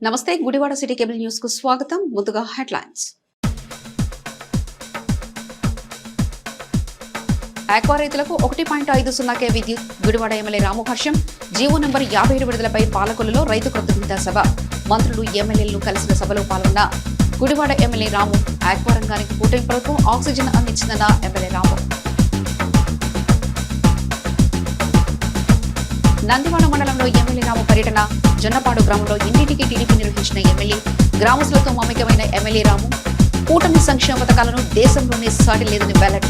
నమస్తే Gudivada city cable news కు స్వాగతం. ముందుగా హెడ్లైన్స్. ఆక్వా రైతులకు 1.50 విద్యుత్. గుడివాడ ఎమ్మెల్యే రాము హర్షం. జీవో నంబర్ 57 విడుదలపై పాలకొల్లులో రైతు కృతజ్ఞతా సభ. మంత్రులు ఎమ్మెల్యేలను కలిసిన సభలో పాల్గొన్న గుడివాడ ఎమ్మెల్యే రాము. ఆక్వా రంగానికి కూటమి ప్రభుత్వం ఆక్సిజన్ అందించిందన్న ఎమ్మెల్యే రాము. నందివాడ మండలంలో ఎమ్మెల్యే రాము పర్యటన. జొన్నపాడు గ్రామంలో ఇంటింటికి టీడీపీ నిర్వహించిన ఎమ్మెల్యే. గ్రామస్తులతో మమేకమైన ఎమ్మెల్యే రాము. కూటమి సంక్షేమ పథకాలను దేశంలోనే సాటి లేదని వెల్లడి.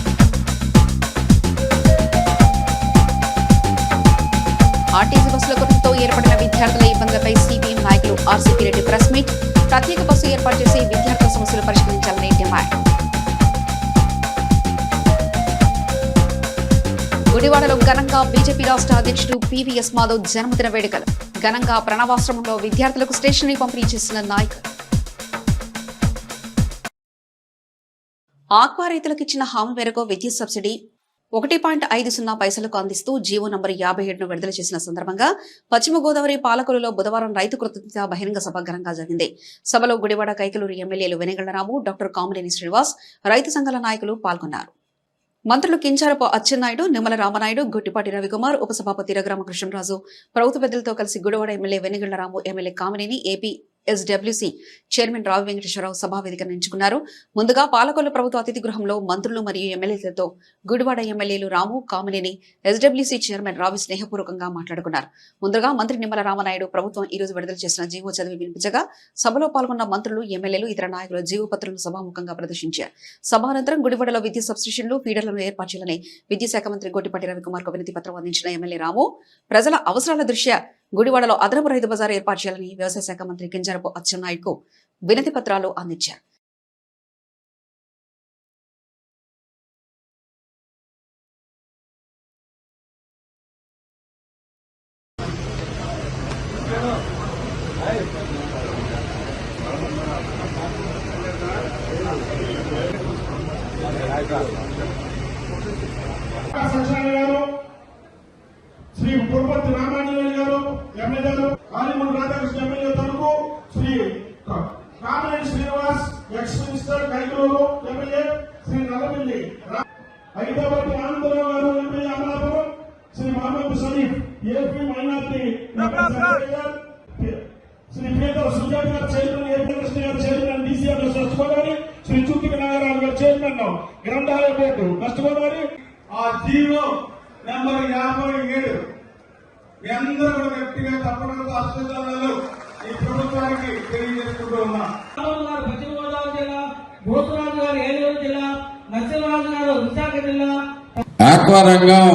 ఆర్టీసీ బస్సుల కొరతతో ఏర్పడిన విద్యార్థుల ఇబ్బందులపై సిపిఎం నాయకులు ఆర్సీపీ రెడ్డి ప్రెస్ మీట్. ప్రత్యేక బస్సు ఏర్పాటు చేసి విద్యార్థుల సమస్యలు పరిష్కరించాలని డిమాండ్. గుడివాడలో ఘనంగా బీజేపీ రాష్ట్ర అధ్యక్షుడు పివిఎస్ మాధవ్ జన్మదిన వేడుకలు. ఘనంగా ప్రణవాశ్రమంలో విద్యార్థులకు స్టేషనరీ పంపిణీ చేసిన నాయకులు. ఆక్వా రైతులకు ఇచ్చిన హామీ మేరకు విద్యుత్ సబ్సిడీ 1.50 పైసలకు అందిస్తూ జీవో నంబర్ 57ను విడుదల చేసిన సందర్భంగా పశ్చిమ గోదావరి పాలకొల్లులో బుధవారం రైతు కృతజ్ఞత బహిరంగ సభ ఘనంగా జరిగింది. సభలో గుడివాడ కైకలూరు ఎమ్మెల్యేలు వెనగళ్లరాము, డాక్టర్ కామినేని శ్రీనివాస్, రైతు సంఘాల నాయకులు పాల్గొన్నారు. మంత్రులు కించారపు అచ్చెన్నాయుడు, నిమ్మల రామనాయుడు, గొట్టిపాటి రవికుమార్, ఉపసభాపతి రఘురామకృష్ణరాజు ప్రభుత్వ పెద్దలతో కలిసి Gudivada MLA Venagallaramu, MLA Kamineni, AP SWC chairman Ravi Venkateswararao సభా వేదికను ఎంచుకున్నారు. ముందుగా పాలకొల్లు ప్రభుత్వ అతిథి గృహంలో మంత్రులు మరియు ఎమ్మెల్యేలతో గుడివాడ ఎమ్మెల్యేలు రాము, కామినేని, ఎస్డబ్ల్యూసీ చైర్మన్ రావి స్నేహపూర్వకంగా మాట్లాడుకున్నారు. ముందుగా మంత్రి నిమ్మల రామనాయుడు ప్రభుత్వం ఈ రోజు విడుదల చేసిన జీవో చదివి వినిపించగా సభలో పాల్గొన్న మంత్రులు, ఎమ్మెల్యేలు, ఇతర నాయకులు జీవో పత్రాలను సభాముఖంగా ప్రదర్శించారు. సభానంతరం గుడివాడలో విద్యుత్ సబ్స్టేషన్లు, ఫీడర్లను ఏర్పాటు చేయాలని విద్యుత్ శాఖ మంత్రి గొట్టిపాటి రవికుమార్ కు వినతి పత్రం అందించిన ఎమ్మెల్యే రాము, ప్రజల అవసరాల దృష్ట్యా గుడివాడలో అదనపు రైతు బజార్ ఏర్పాటు చేయాలని వ్యవసాయ శాఖ మంత్రి కింజరపు అచ్చెన్నాయుడుకు వినతి పత్రాలు అందించారు. శ్రీ పురపతి రామాంజనేయులు గారు ఎమ్మెల్యే గారు, ఆలిమూడి రాధాకృష్ణ ఎమ్మెల్యే తరపు, Sri Kamineni Srinivas ex minister Kaikaluru MLA, Sri Nallamilli Hyderabad Anandarao garu MLA Amalapuram, Sri Mohammed Sharif AP minority Sri పేదల Sujatha garu chairman, AP Krishna garu chairman DCR West Godavari, Sri Chuttika Nagaraju garu chairman గ్రంథాలయ బోర్డు వెస్ట్ గోదావరి. ఆ జీవో నెంబర్ 57 అందరూ కూడా గట్టిగా తప్పకుండా అస్పృశ్యాలు ఈ ప్రభుత్వానికి తెలియజేసుకుంటూ ఉన్నాం. పశ్చిమ గోదావరి జిల్లా, భూతరాజు గారు ఏలూరు జిల్లా, నరసింహరాజు గారు విశాఖ జిల్లా. ఆక్వా రంగం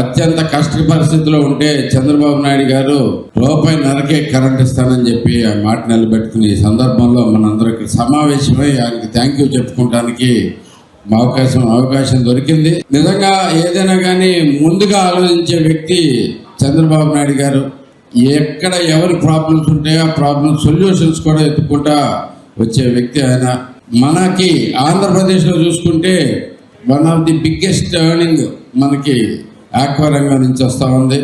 అత్యంత కష్ట పరిస్థితిలో ఉంటే చంద్రబాబు నాయుడు గారు రూపాయి నరకే కరెంట్ ఇస్తానని చెప్పి ఆ మాట నిలబెట్టుకుని ఈ సందర్భంలో మనందరికి సమావేశమై ఆయనకి థ్యాంక్ యూ చెప్పుకోవడానికి అవకాశం దొరికింది. నిజంగా ఏదైనా కానీ ముందుగా ఆలోచించే వ్యక్తి చంద్రబాబు నాయుడు గారు. ఎక్కడ ఎవరి ప్రాబ్లమ్స్ ఉంటాయో ఆ ప్రాబ్లమ్ సొల్యూషన్స్ కూడా ఎత్తుకుంటా వచ్చే వ్యక్తి ఆయన. మనకి ఆంధ్రప్రదేశ్లో చూసుకుంటే one of the biggest earning మనకి ఆక్వా రంగం నుంచి వస్తూ ఉంది.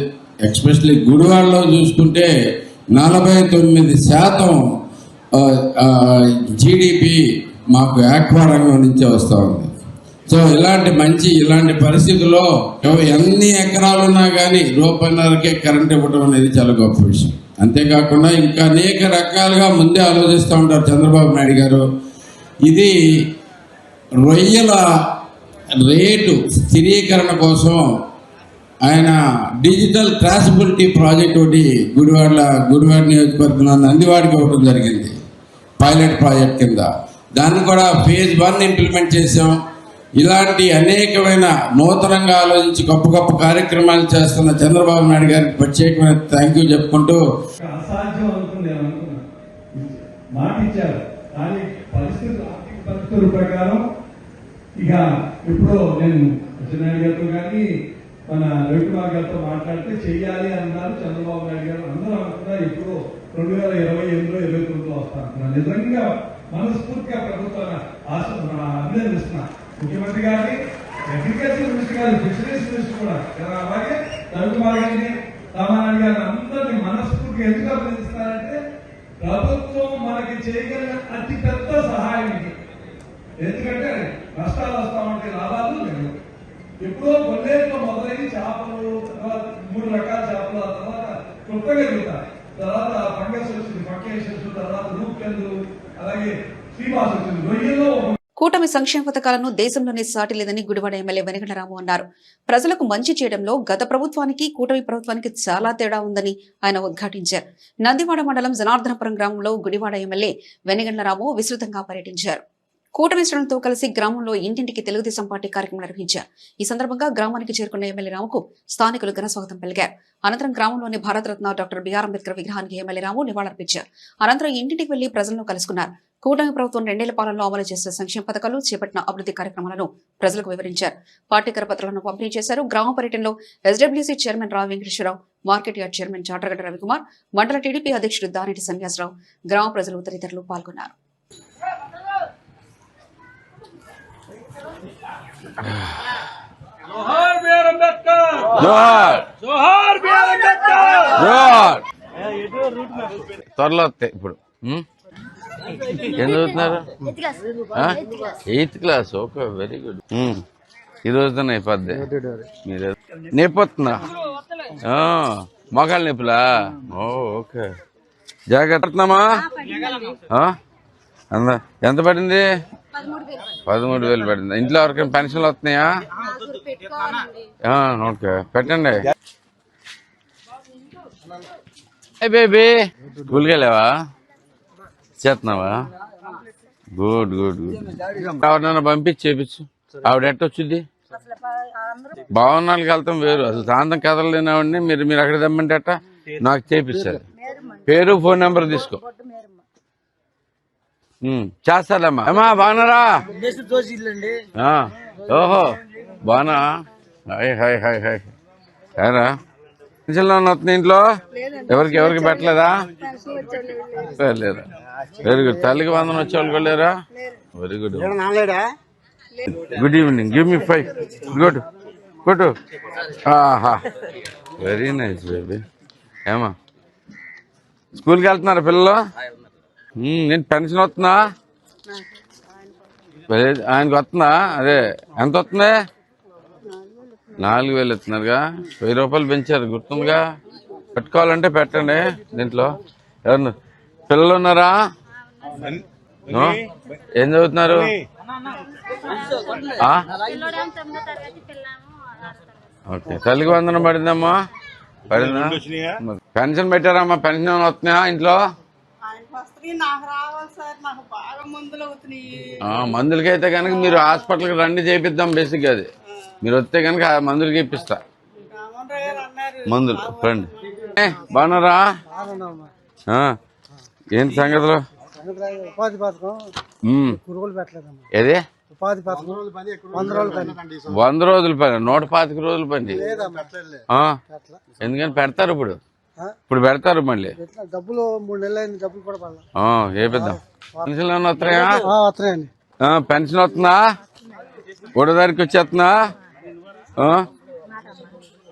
ఎస్పెషల్లీ గుడివాడలో చూసుకుంటే 49% జీడిపి మాకు ఆక్వా రంగం నుంచే వస్తూ ఉంది. సో ఇలాంటి పరిస్థితుల్లో ఎన్ని ఎకరాలు ఉన్నా కానీ రూపాయన్నరకే కరెంట్ ఇవ్వడం అనేది చాలా గొప్ప విషయం. అంతేకాకుండా ఇంకా అనేక రకాలుగా ముందే ఆలోచిస్తూ ఉంటారు చంద్రబాబు నాయుడు గారు. ఇది రొయ్యల రేటు స్థిరీకరణ కోసం ఆయన డిజిటల్ ట్రాన్స్బిలిటీ ప్రాజెక్ట్ ఒకటి గుడివాడ నియోజకవర్గంలో నందివాడికి ఇవ్వడం జరిగింది, పైలట్ ప్రాజెక్ట్ కింద. దాన్ని కూడా ఫేజ్ 1 ఇంప్లిమెంట్ చేసాం. ఇలాంటి అనేకమైన నూతనంగా ఆలోచించి గొప్ప గొప్ప కార్యక్రమాలు చేస్తున్న చంద్రబాబు నాయుడు గారికి ప్రత్యేకమైన థ్యాంక్ యూ చెప్పుకుంటూ, అసాధ్యం అనుకుంది మాట ఇచ్చారు కానీ ఆర్థిక పరిస్థితుల ప్రకారం ఇక ఇప్పుడు నేను అచ్చెన్నాయుడు గారితో కానీ మన రవికుమార్ గారితో మాట్లాడితే చెయ్యాలి అన్నారు చంద్రబాబు నాయుడు గారు. అందరూ అనుకున్నా ఇప్పుడు 2028లో 2029లో వస్తాను. నిజంగా మనస్ఫూర్తిగా ప్రభుత్వాన్ని అభినందిస్తున్నా. ముఖ్యమంత్రి గారిని, అగ్రికల్చర్ మినిస్టర్ గారు, ఫిషరీస్ మినిస్టర్ కూడా, అలాగే రవికుమార్ గారిని, రామానాయుడు గారిని అందరినీ మనస్ఫూర్తిగా ఎందుకు అభినందిస్తారంటే ప్రభుత్వం మనకి చేయగలిగిన అతి పెద్ద సహాయం ఇది. ఎందుకంటే నష్టాలు వస్తా ఉంటే లాభాలు లేవు. ఎప్పుడో కొన్నేళ్ళలో మొదలైన చేపలు, తర్వాత 3 రకాల చేపలు, ఆ తర్వాత కుప్పగలుగుతాయి, తర్వాత ఫంగస్ వచ్చింది, ఫంగేషన్స్, తర్వాత రూప్కెళ్ళు, అలాగే శ్రీవాస్ వచ్చింది. రొయ్యలో కూటమి సంక్షేమ పథకాలను దేశంలోనే సాటి లేదని గుడివాడ ఎమ్మెల్యే వెనిగండ్లరాము అన్నారు. ప్రజలకు మంచి చేయడంలో గత ప్రభుత్వానికి కూటమి ప్రభుత్వానికి చాలా తేడా ఉందని ఆయన ఉద్ఘాటించారు. నందివాడ మండలం జనార్దనపురం గ్రామంలో గుడివాడ ఎమ్మెల్యే వెనిగండ్లరాము విస్తృతంగా పర్యటించారు. కూటమి శ్రేణులతో కలిసి గ్రామంలో ఇంటింటికి తెలుగుదేశం పార్టీ కార్యక్రమం నిర్వహించారు. ఈ సందర్భంగా గ్రామానికి చేరుకున్న ఎమ్మెల్యే రాముకు స్థానికులు ఘన స్వాగతం పలికారు. అనంతరం గ్రామంలోని భారతరత్న డాక్టర్ బిఆర్ అంబేద్కర్ విగ్రహానికి ఎమ్మెల్యే రాము నివాళులర్పించారు. అనంతరం ఇంటింటికి వెళ్లి ప్రజలను కలుసుకున్నారు. కూటమి ప్రభుత్వం 2 ఏళ్ల పాలనలో అమలు చేసిన సంక్షేమ పథకాలు, చేపట్టిన అభివృద్ధి కార్యక్రమాలను ప్రజలకు వివరించారు. పార్టీ కరపత్రాలను పంపిణీ చేశారు. గ్రామ పర్యటనలో SWC chairman Rao Venkateswararao, market yard chairman Chataragadda Ravikumar, మండల టీడీపీ అధ్యక్షుడు దానేటి సన్యాసరావు, గ్రామ ప్రజలు తదితరులు పాల్గొన్నారు. త్వరలో వస్తాయి. ఇప్పుడు ఏం చదువుతున్నారు? 8th class. Okay, very good. ఈ రోజున అయిపోద్ది. మీరు నేపోతున్నా మోకాళ్ళ నొప్పులా? ఓకే, జాగ్రత్తమా. ఎంత పడింది? 13,000 పడింది. ఇంట్లో ఎవరికైనా పెన్షన్లు వస్తున్నాయా? ఓకే, పెట్టండి. బేబీ స్కూల్కి వెళ్ళావా? చేస్తున్నావా? Good good good. ఎవరినైనా పంపించి చేపించు. ఆవిడ ఎట్ట వచ్చింది? భవనాలకు వెళ్తాం వేరు. అసలు సాయంత్రం కదలలేనివాడిని మీరు అక్కడ తెమ్మంటే అట్ట నాకు చేపిస్తారు. పేరు, ఫోన్ నెంబర్ తీసుకో. చేస్తారమ్మా. అమ్మా బాగున్నారా? ఓహో, బాగున్నా. Hi hi hi hi. ఏరా పెన్షన్లో వస్తుంది ఇంట్లో? ఎవరికి పెట్టలేదా? లేదా? Very good. తల్లికి వందనం వచ్చేవాళ్ళు కూడా లేరా? Very good. Good evening. Give me 5. Good good. ఆహా, వెరీ నైస్ బేబీ. ఏమా స్కూల్కి వెళ్తున్నారా పిల్లలు? నేను పెన్షన్ వస్తుందా? ఆయనకు వస్తుందా? అదే ఎంత వస్తుంది? 4,000 ఇస్తున్నారుగా. 1000 రూపాయలు పెంచారు, గుర్తుందిగా. పెట్టుకోవాలంటే పెట్టండి. దీంట్లో ఎవరు పిల్లలు ఉన్నారా? ఏం చదువుతున్నారు? ఓకే, తల్లికి వందనం పడిందమ్మా? పడిందా? పెన్షన్ పెట్టారమ్మా? పెన్షన్ ఏమైనా వస్తున్నాయా ఇంట్లో? మందులకైతే కనుక మీరు హాస్పిటల్కి రండి, చేపిద్దాం. బేసిక్ అది మీరు వస్తే కనుక మందులకి ఇప్పిస్తా. మందులు రండి. బాగున్నారా? ఏంటి సంగతులు? ఏది 100 రోజుల పని, 125 రోజుల పని. ఎందుకని పెడతారు ఇప్పుడు పెడతారు మళ్ళీ. డబ్బులు 3 నెలలు అయింది, డబ్బులు కూడా పడలేదు. ఏపిద్దాం. పెన్షన్ ఏమన్నా వస్తున్నాయా? పెన్షన్ వస్తుందా? గోడదారికి వచ్చేస్తున్నా?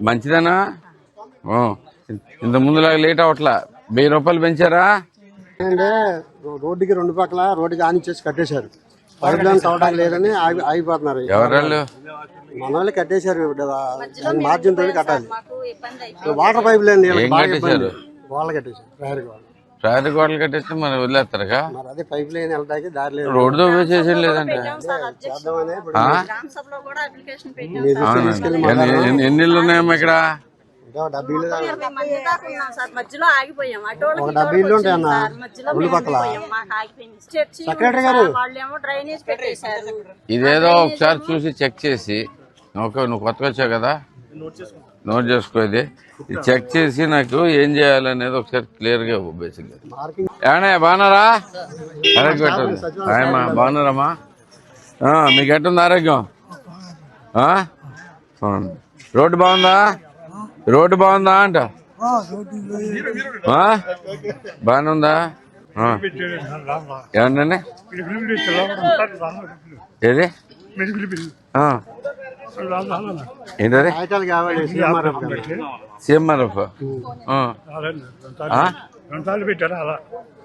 మంచిదేనా? ఇంత ముందులాగా లేట్ అవట్లా. 1000 రూపాయలు పెంచారా? రోడ్డుకి 2 పక్కల రోడ్డుకి ఆనిచ్చేసి కట్టేశారు. పైప్ లైన్ తవ్వడానికి లేదని ఆగిపోతున్నారు. ఎవరు? మన వాళ్ళు కట్టేశారు. మార్జిన్ తోటి కట్టాలి. వాటర్ పైప్ లైన్ వాళ్ళు కట్టేశారు. ప్రయాణ గోడలు కట్టేస్తే మరి వదిలేస్తారుగా. అదే పైప్ లైన్ వెళ్ళడానికి దారి లేదు. రోడ్డు చేసేది లేదంటే ఎన్ని ఇళ్ళు ఉన్నాయమ్మా ఇక్కడ? 70 ఇళ్ళు. ఒక 70 ఇళ్ళు ఉంటాయి అన్న రెండు పక్కల. సెక్రటరీ గారు ఇదేదో ఒకసారి చూసి చెక్ చేసి, ఓకే నువ్వు కొత్తగా వచ్చావు కదా, నోట్ చేసుకోది. చెక్ చేసి నాకు ఏం చేయాలనేది ఒకసారి క్లియర్ గా బేసిక్గా. ఏమన్నా బాగున్నారా? ఆయమ్మా బాగున్నారమ్మా? మీకు ఎట్టుంది ఆరోగ్యం? రోడ్డు బాగుందా? రోడ్డు బాగుందా అంట? బాగానే ఉందా? ఏమండి ఏది ఏంటది? కావాలి. సీఎంఆర్ఎఫ్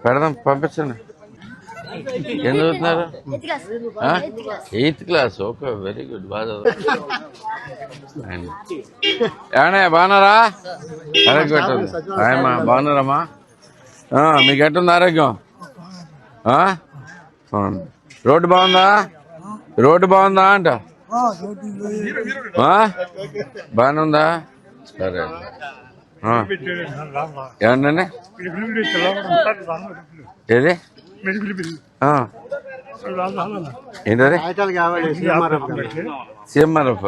పెడదాం, పంపించండి. ఏం చదువుతున్నారు? 8th class. Okay, very good. బాగా ఏమన్నా బాగున్నారా? ఆరోగ్యం ఆయమ్మా బాగున్నారమ్మా? మీకు ఎట్టుంది ఆరోగ్యం? రోడ్డు బాగుందా? రోడ్డు బాగుందా అంట? బాగానే ఉందా? సరే. ఏమండి ఏది ఏంటది? సీఎంఆర్ఎఫ్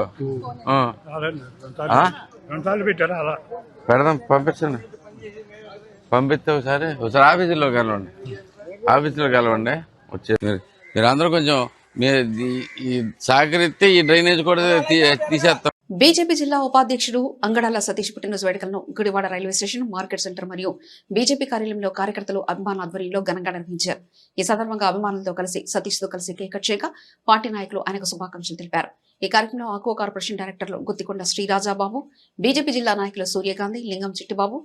పెడదాం, పంపించండి. పంపిస్తే ఒకసారి ఆఫీసులో కలవండి. వచ్చే మీరు అందరూ కొంచెం ఈ సహకరిస్తే ఈ డ్రైనేజ్ కూడా తీసేస్తాం. బీజేపీ జిల్లా ఉపాధ్యక్షుడు అంగడాల సతీష్ పుట్టినరోజు వేడుకలను Gudivada railway station, market centre మరియు బీజేపీ కార్యాలయంలో కార్యకర్తలు అభిమానుల ఆధ్వర్యంలో ఘనంగా నిర్వహించారు. ఈ సందర్భంగా అభిమానులతో కలిసి సతీష్ తో కలిసి కేక్ కట్ చేయగా పార్టీ నాయకులు ఆయనకు శుభాకాంక్షలు తెలిపారు. ఈ కార్యక్రమంలో ఆక్వా కార్పొరేషన్ డైరెక్టర్లు గుత్తికొండ శ్రీరాజాబాబు, బీజేపీ జిల్లా నాయకులు సూర్యగాంధీ, లింగం చిట్టిబాబు,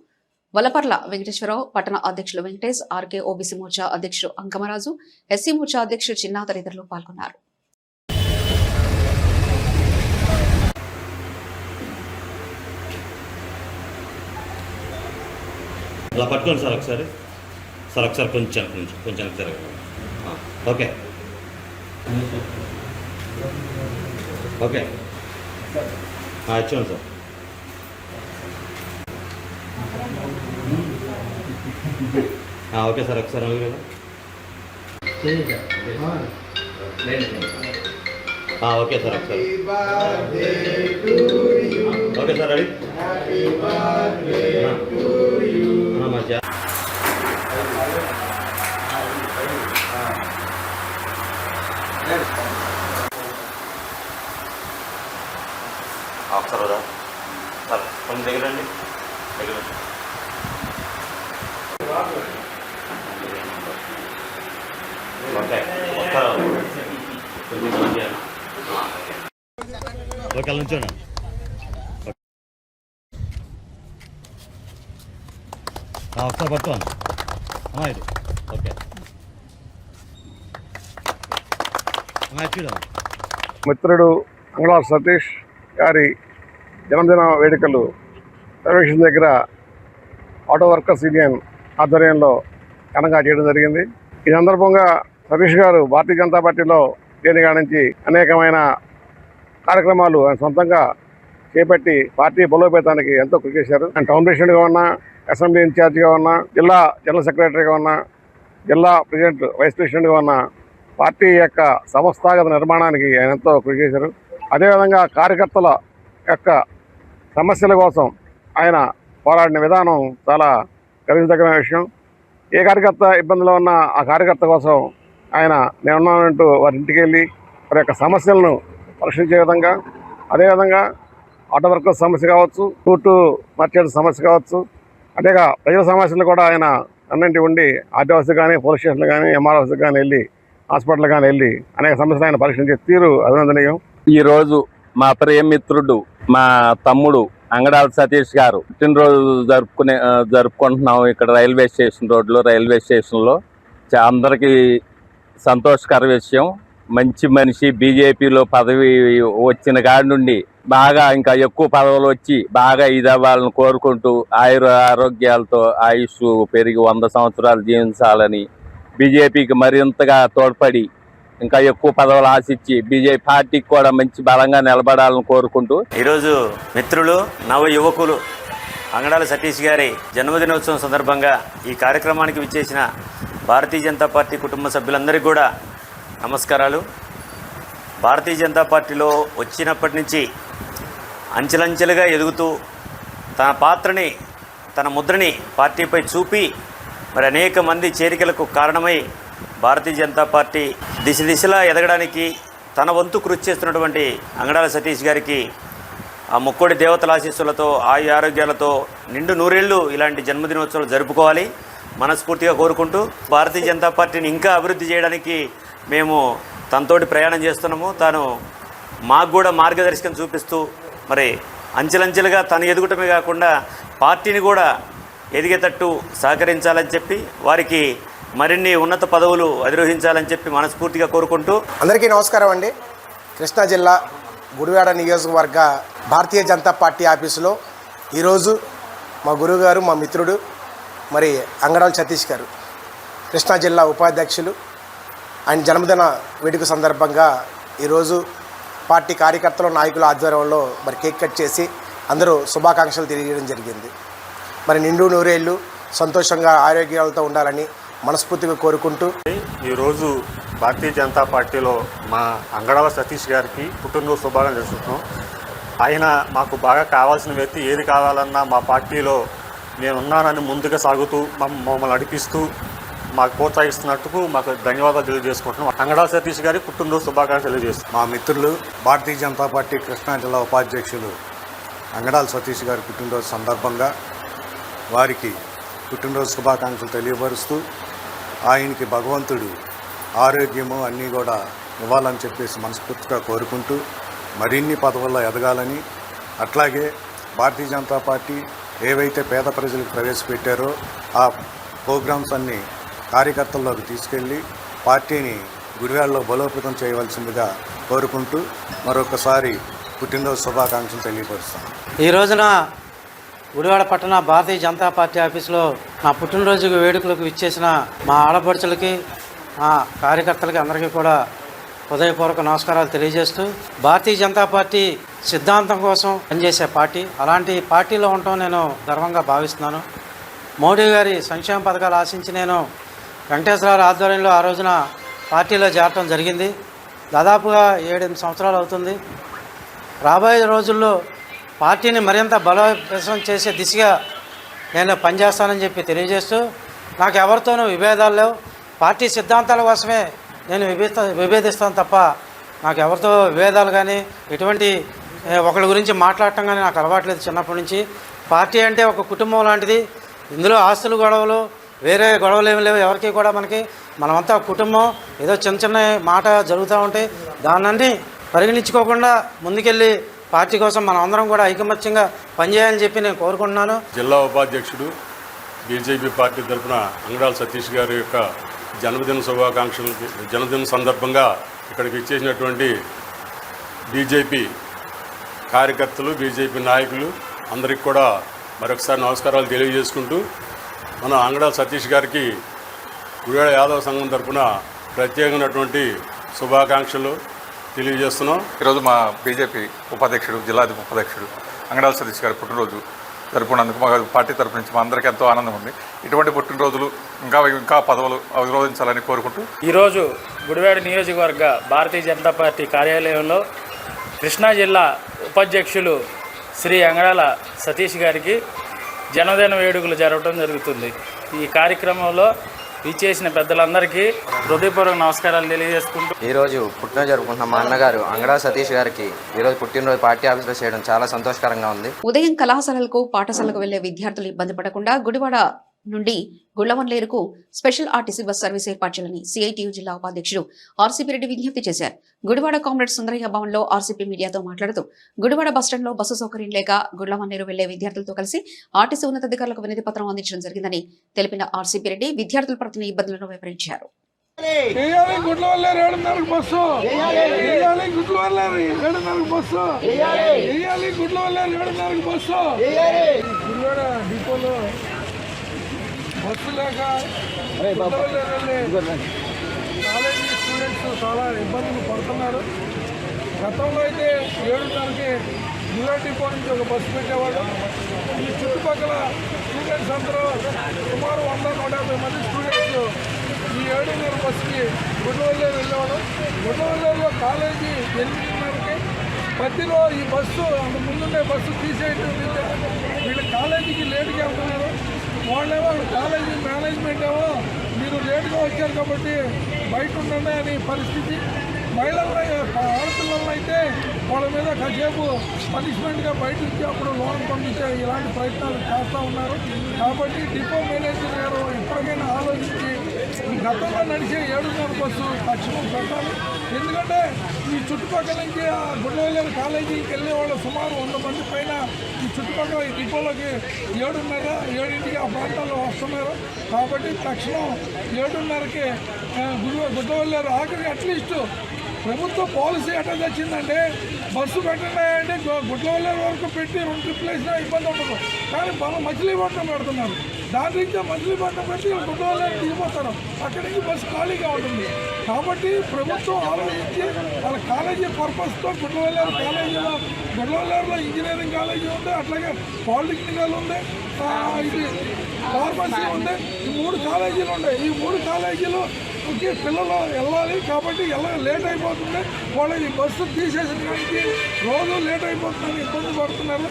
వలపర్ల వెంకటేశ్వరరావు, పట్టణ అధ్యక్షులు వెంకటేష్, ఆర్కే ఓబీసీ మోర్చా అధ్యక్షుడు అంకమరాజు, ఎస్సీ మోర్చా అధ్యక్షుడు చిన్నా తదితరులు పాల్గొన్నారు. అలా పట్టుకోండి సార్ ఒకసారి. కొంచెం జరగండి. ఓకే ఇచ్చాను సార్. ఓకే సార్, ఒకసారి అలాగే కదా. ఓకే సార్, ఒకసారి. Okay sir, ready. మధ్య ఒకసారి వదా సార్, కొంచెం దగ్గరండి. Okay okay నుంచోనా. ఒకసారి పట్టుకోండి. ఇది ఓకే చూడండి. మిత్రుడు అంగళాల సతీష్ గారి జన్మదిన వేడుకలు రైల్వేషన్ దగ్గర ఆటో వర్కర్స్ యూనియన్ ఆధ్వర్యంలో ఘనంగా చేయడం జరిగింది. ఈ సందర్భంగా సతీష్ గారు భారతీయ జనతా పార్టీలో చేరిన నుంచి అనేకమైన కార్యక్రమాలు ఆయన సొంతంగా చేపట్టి పార్టీ బలోపేతానికి ఎంతో కృషి చేశారు. ఆయన టౌన్ ప్రెసిడెంట్గా ఉన్నా, అసెంబ్లీ ఇన్ఛార్జిగా ఉన్నా, జిల్లా జనరల్ సెక్రటరీగా ఉన్నా, జిల్లా ప్రెసిడెంట్ వైస్ ప్రెసిడెంట్గా ఉన్నా పార్టీ యొక్క సంస్థాగత నిర్మాణానికి ఆయన ఎంతో కృషి చేశారు. అదేవిధంగా కార్యకర్తల యొక్క సమస్యల కోసం ఆయన పోరాడిన విధానం చాలా గర్వించదగిన విషయం. ఏ కార్యకర్త ఇబ్బందిలో ఉన్నా ఆ కార్యకర్త కోసం ఆయన నేనున్నానంటూ వారి ఇంటికి వెళ్ళి వారి యొక్క సమస్యలను పరిశీలించే విధంగా, అదేవిధంగా ఆటో వర్కర్స్ సమస్య కావచ్చు, టూ మర్చెంట్స్ సమస్య కావచ్చు, అదేగా ప్రజల సమస్యలు కూడా ఆయన అన్నింటి ఉండి ఆర్టీ ఆఫీస్ కానీ, పోలీస్ స్టేషన్లు కానీ, ఎంఆర్ ఆఫీస్ కానీ వెళ్ళి, హాస్పిటల్ కానీ వెళ్ళి అనేక సమస్యలు ఆయన పరిశీలించే తీరు అభినందనీయం. ఈరోజు మా ప్రియమిత్రుడు, మా తమ్ముడు అంగడాల సతీష్ గారు పుట్టినరోజు జరుపుకుంటున్నాం ఇక్కడ రైల్వే స్టేషన్లో. అందరికీ సంతోషకర విషయం. మంచి మనిషి, బీజేపీలో పదవి వచ్చిన కాడి నుండి బాగా ఇంకా ఎక్కువ పదవులు వచ్చి బాగా ఇదవ్వాలని కోరుకుంటూ ఆరోగ్యాలతో ఆయుష్ పెరిగి 100 సంవత్సరాలు జీవించాలని, బీజేపీకి మరింతగా తోడ్పడి ఇంకా ఎక్కువ పదవులు ఆశించి బీజేపీ పార్టీకి కూడా మంచి బలంగా నిలబడాలని కోరుకుంటూ ఈరోజు మిత్రులు, నవ యువకులు అంగడాల సతీష్ గారి జన్మదినోత్సవం సందర్భంగా ఈ కార్యక్రమానికి విచ్చేసిన భారతీయ జనతా పార్టీ కుటుంబ సభ్యులందరికీ కూడా నమస్కారాలు. భారతీయ జనతా పార్టీలో వచ్చినప్పటి నుంచి అంచెలంచెలుగా ఎదుగుతూ తన పాత్రని, తన ముద్రని పార్టీపై చూపి మరి అనేక మంది చేరికలకు కారణమై భారతీయ జనతా పార్టీ దిశలా ఎదగడానికి తన వంతు కృషి చేస్తున్నటువంటి అంగడాల సతీష్ గారికి ఆ ముక్కోడి దేవతల ఆశీస్సులతో, ఆరోగ్యాలతో నిండు నూరేళ్లు ఇలాంటి జన్మదినోత్సవాలు జరుపుకోవాలి మనస్ఫూర్తిగా కోరుకుంటూ, భారతీయ జనతా పార్టీని ఇంకా అభివృద్ధి చేయడానికి మేము తనతోటి ప్రయాణం చేస్తున్నాము. తాను మాకు కూడా మార్గదర్శకం చూపిస్తూ మరి అంచెలంచెలుగా తను ఎదుగుటమే కాకుండా పార్టీని కూడా ఎదిగేటట్టు సహకరించాలని చెప్పి వారికి మరిన్ని ఉన్నత పదవులు అధిరోహించాలని చెప్పి మనస్ఫూర్తిగా కోరుకుంటూ అందరికీ నమస్కారం అండి. కృష్ణా జిల్లా గుడివాడ నియోజకవర్గ భారతీయ జనతా పార్టీ ఆఫీసులో ఈరోజు మా గురువుగారు, మా మిత్రుడు మరి అంగడాల సతీష్ గారు, కృష్ణా జిల్లా ఉపాధ్యక్షులు, ఆయన జన్మదిన వేడుక సందర్భంగా ఈరోజు పార్టీ కార్యకర్తలు, నాయకుల ఆధ్వర్యంలో మరి కేక్ కట్ చేసి అందరూ శుభాకాంక్షలు తెలియజేయడం జరిగింది. మరి నిండు నూరేళ్ళు సంతోషంగా ఆరోగ్యాలతో ఉండాలని మనస్ఫూర్తిగా కోరుకుంటూ ఈరోజు భారతీయ జనతా పార్టీలో మా అంగడాల సతీష్ గారికి పుట్టినరోజు శుభాకాంక్షలు చేస్తున్నాం. ఆయన మాకు బాగా కావాల్సిన వ్యక్తి. ఏది కావాలన్నా మా పార్టీలో నేనున్నానని ముందుగా సాగుతూ మమ్మల్ని నడిపిస్తూ మాకు ప్రోత్సహిస్తున్నట్టుకు మాకు ధన్యవాదాలు తెలియజేసుకుంటున్నాం. అంగడాల సతీష్ గారి పుట్టినరోజు శుభాకాంక్షలు తెలియజేస్తున్నాం. మా మిత్రులు భారతీయ జనతా పార్టీ కృష్ణా జిల్లా ఉపాధ్యక్షులు అంగడాల సతీష్ గారి పుట్టినరోజు సందర్భంగా వారికి పుట్టినరోజు శుభాకాంక్షలు తెలియపరుస్తూ ఆయనకి భగవంతుడు ఆరోగ్యము అన్నీ కూడా ఇవ్వాలని చెప్పేసి మనస్ఫూర్తిగా కోరుకుంటూ మరిన్ని పదవుల్లో ఎదగాలని, అట్లాగే భారతీయ జనతా పార్టీ ఏవైతే పేద ప్రజలకు ప్రవేశపెట్టారో ఆ ప్రోగ్రామ్స్ అన్నీ కార్యకర్తల్లోకి తీసుకెళ్ళి పార్టీని గుడివాడలో బలోపేతం చేయవలసిందిగా కోరుకుంటూ మరొకసారి పుట్టినరోజు శుభాకాంక్షలు తెలియపరుస్తాను. ఈ రోజున గుడివాడ పట్టణ భారతీయ జనతా పార్టీ ఆఫీసులో నా పుట్టినరోజు వేడుకలకు విచ్చేసిన మా ఆడపడుచులకి, మా కార్యకర్తలకి అందరికీ కూడా హృదయపూర్వక నమస్కారాలు తెలియజేస్తూ, భారతీయ జనతా పార్టీ సిద్ధాంతం కోసం పనిచేసే పార్టీ. అలాంటి పార్టీలో ఉండటం నేను గర్వంగా భావిస్తున్నాను. మోడీ గారి సంక్షేమ పథకాలు ఆశించి నేను వెంకటేశ్వరరావు ఆధ్వర్యంలో ఆ రోజున పార్టీలో చేరటం జరిగింది. దాదాపుగా 7-8 సంవత్సరాలు అవుతుంది. రాబోయే రోజుల్లో పార్టీని మరింత బలోపేతం చేసే దిశగా నేను పనిచేస్తానని చెప్పి తెలియజేస్తూ, నాకు ఎవరితోనూ విభేదాలు లేవు. పార్టీ సిద్ధాంతాల కోసమే నేను విభేదిస్తాను తప్ప నాకు ఎవరితో విభేదాలు కానీ ఎటువంటి ఒకరి గురించి మాట్లాడటం కానీ నాకు అలవాట్లేదు. చిన్నప్పటి నుంచి పార్టీ అంటే ఒక కుటుంబం లాంటిది. ఇందులో ఆస్తులు గొడవలు, వేరే గొడవలు ఏమి లేవు ఎవరికి కూడా. మనమంతా కుటుంబం. ఏదో చిన్న చిన్న మాట జరుగుతూ ఉంటాయి, దాన్ని పరిగణించుకోకుండా ముందుకెళ్ళి పార్టీ కోసం మనం అందరం కూడా ఐకమత్యంగా పనిచేయాలని చెప్పి నేను కోరుకుంటున్నాను. జిల్లా ఉపాధ్యక్షుడు బీజేపీ పార్టీ తరఫున అంగడాల సతీష్ గారి యొక్క జన్మదిన శుభాకాంక్షలకి జన్మదిన సందర్భంగా ఇక్కడికి ఇచ్చేసినటువంటి బీజేపీ కార్యకర్తలు, బీజేపీ నాయకులు అందరికి కూడా మరొకసారి నమస్కారాలు తెలియజేసుకుంటూ, మన అంగడాల సతీష్ గారికి గుడివాడ యాదవ సంఘం తరఫున ప్రత్యేకమైనటువంటి శుభాకాంక్షలు తెలియజేస్తున్నాం. ఈరోజు మా బీజేపీ ఉపాధ్యక్షుడు, జిల్లాది ఉపాధ్యక్షుడు అంగడాల సతీష్ గారి పుట్టినరోజు జరుపుకున్నందుకు మా పార్టీ తరఫు నుంచి మా అందరికీ ఎంతో ఆనందం ఉంది. ఇటువంటి పుట్టినరోజులు ఇంకా పదవులు అభిరోధించాలని కోరుకుంటూ, ఈరోజు గుడివాడ నియోజకవర్గ భారతీయ జనతా పార్టీ కార్యాలయంలో కృష్ణా జిల్లా ఉపాధ్యక్షులు శ్రీ అంగడాల సతీష్ గారికి జన్మదిన వేడుకలు జరగడం జరుగుతుంది. ఈ కార్యక్రమంలో విచ్చేసిన పెద్దలందరికీ హృదయపూర్వక నమస్కారాలు తెలియజేసుకుంటూ, ఈరోజు పుట్టినరోజు జరుపుకుంటున్న మా అన్నగారు అంగడాల సతీష్ గారికి ఈరోజు పుట్టినరోజు పార్టీ ఆఫీస్లో చేయడం చాలా సంతోషకరంగా ఉంది. ఉదయం కళాశాలలకు, పాఠశాలకు వెళ్లే విద్యార్థులు ఇబ్బంది పడకుండా గుడివాడ నుండి గుళ్లవన్లేరుకు స్పెషల్ ఆర్టీసీ బస్ సర్వీస్ ఏర్పాటు చేయాలని సిఐటియు జిల్లా ఉపాధ్యక్షుడు ఆర్సీపీ రెడ్డి విజ్ఞప్తి చేశారు. గుడివాడ కామ్రేడ్ సుందరయ్య భవన్లో ఆర్సీపీ మీడియాతో మాట్లాడుతూ, గుడివాడ బస్టాండ్లో బస్సు సౌకర్యం లేక గుళ్లవన్లేరు వెళ్లే విద్యార్థులతో కలిసి ఆర్టీసీ ఉన్నతాధికారులకు వినతి పత్రం అందించడం జరిగింది తెలిపిన ఆర్సీపీ రెడ్డి విద్యార్థులు పడుతున్న ఇబ్బందులను వివరించారు. బస్సు లేక కాలేజీ స్టూడెంట్స్ చాలా ఇబ్బందులు పడుతున్నారు. గతంలో అయితే 7:30కి జిల్లా డిపో నుంచి ఒక బస్సు పెట్టేవాళ్ళు. ఈ చుట్టుపక్కల స్టూడెంట్స్ అందరూ సుమారు 100-150 మంది స్టూడెంట్స్ ఈ 7:30 బస్సుకి గుడ్లవల్లేరు వెళ్ళేవాడు. గుడ్లవల్లేరులో కాలేజీ 8:30కి మధ్యలో ఈ బస్సు అంత ముందుండే బస్సు తీసేయడం వీళ్ళు కాలేజీకి లేటుగా వెళ్తున్నారు. వాళ్ళేమో కాలేజీ మేనేజ్మెంట్ ఏమో మీరు లేటుగా వచ్చారు కాబట్టి బయట ఉండండి అని పరిస్థితి. మహిళలను ఆడపిల్లలను అయితే వాళ్ళ మీద కాసేపు పనిష్మెంట్గా బయట ఇచ్చి అప్పుడు లోన్ పంపించే ఇలాంటి ప్రయత్నాలు చేస్తూ ఉన్నారు. కాబట్టి డిపో మేనేజర్ గారు ఇప్పటికైనా ఆలోచించి గతంలో నడిచే 7:30 బస్సు తక్షణం పెట్టాలి. ఎందుకంటే ఈ చుట్టుపక్కల నుంచి ఆ గుడ్లవల్లేరు కాలేజీకి వెళ్ళే వాళ్ళు సుమారు 100 మంది పైన ఈ చుట్టుపక్కల ఈ డిపోలోకి 7:30, 7ంటికి ఆ ప్రాంతాల్లో వస్తున్నారు. కాబట్టి తక్షణం 7:30కి గుడ్లవల్లేరు ఆఖరికి అట్లీస్ట్ ప్రభుత్వ పాలసీ ఎట్లా తెచ్చిందంటే బస్సు పెట్టండి అంటే గుడ్లవల్లేరు వరకు పెట్టి 2 ట్రిప్లు వేసినా ఇబ్బంది ఉండదు. కానీ మనం మచిలీపట్నం పెడుతున్నారు. దాని నుంచి మచిలీపట్నం పెట్టి గుడ్లవల్లేరు దిగిపోతారు. అక్కడి నుంచి బస్సు ఖాళీగా ఉంటుంది. కాబట్టి ప్రభుత్వం ఆలోచించి వాళ్ళ కాలేజీ పర్పస్తో గుడ్లవల్లేరులో ఇంజనీరింగ్ కాలేజీ ఉంది, అట్లాగే పాలిటెక్నికల్ ఉంది, ఇది ఫార్మసీ ఉంది. ఈ 3 కాలేజీలు ఉన్నాయి. ఈ 3 కాలేజీలు పిల్లలు వెళ్ళాలి. కాబట్టి లేట్ అయిపోతుంది. వాళ్ళకి బస్సు తీసేసిన కానీ రోజు లేట్ అయిపోతుందని ఇబ్బంది పడుతున్నారు.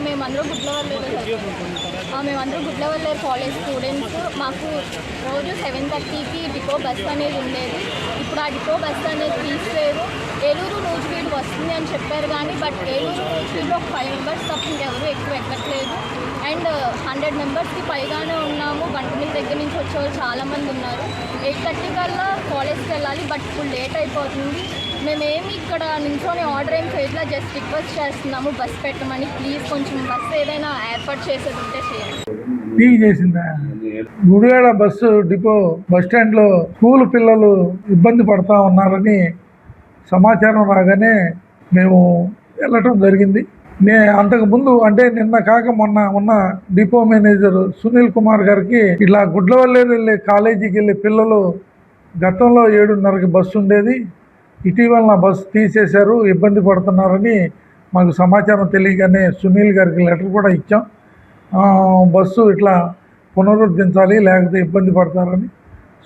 మేమందరూ గుడ్లవల్లేరు కాలేజ్ స్టూడెంట్స్. మాకు రోజు 7:30కి డిపో బస్సు అనేది ఉండేది. ఇప్పుడు ఆ డిపో బస్సు అనేది తీసేరు. ఏలూరు నూజివీడు వస్తుంది అని చెప్పారు కానీ బట్ ఏలూరు నూజివీడులో 5 మెంబర్స్ తప్ప ఇంకెవరు ఎక్కువ ఎక్కట్లేదు. అండ్ 100 మెంబర్స్కి పైగానే ఉన్నాము. బంటుమిల్ దగ్గర నుంచి వచ్చేవాళ్ళు చాలామంది ఉన్నారు. 8:30 కల్లా కాలేజ్కి వెళ్ళాలి. బట్ ఇప్పుడు లేట్ అయిపోతుంది. మేమేమి ఇక్కడ నించొని ఆర్డర్ ఏం చేయట్లా, జస్ట్ రిక్వెస్ట్ చేస్తున్నాము బస్ పెట్టమని. ప్లీజ్ కొంచెం బస్సు ఏదైనా ఏర్పాటు చేసేది ఉంటే చేయండి. చేసిందా గుడివాడ బస్సు డిపో బస్టాండ్లో స్కూల్ పిల్లలు ఇబ్బంది పడతా ఉన్నారని సమాచారం రాగానే మేము వెళ్ళటం జరిగింది. అంతకుముందు అంటే నిన్న కాక మొన్న ఉన్న డిపో మేనేజర్ సునీల్ కుమార్ గారికి ఇలా గుడ్లవల్లేరు వెళ్ళే కాలేజీకి వెళ్ళే పిల్లలు గతంలో 7:30కి బస్సు ఉండేది, ఇటీవల నా బస్సు తీసేశారు, ఇబ్బంది పడుతున్నారని మాకు సమాచారం తెలియగానే సునీల్ గారికి లెటర్ కూడా ఇచ్చాం. బస్సు ఇట్లా పునరుద్ధరించాలి లేకపోతే ఇబ్బంది పడతారని.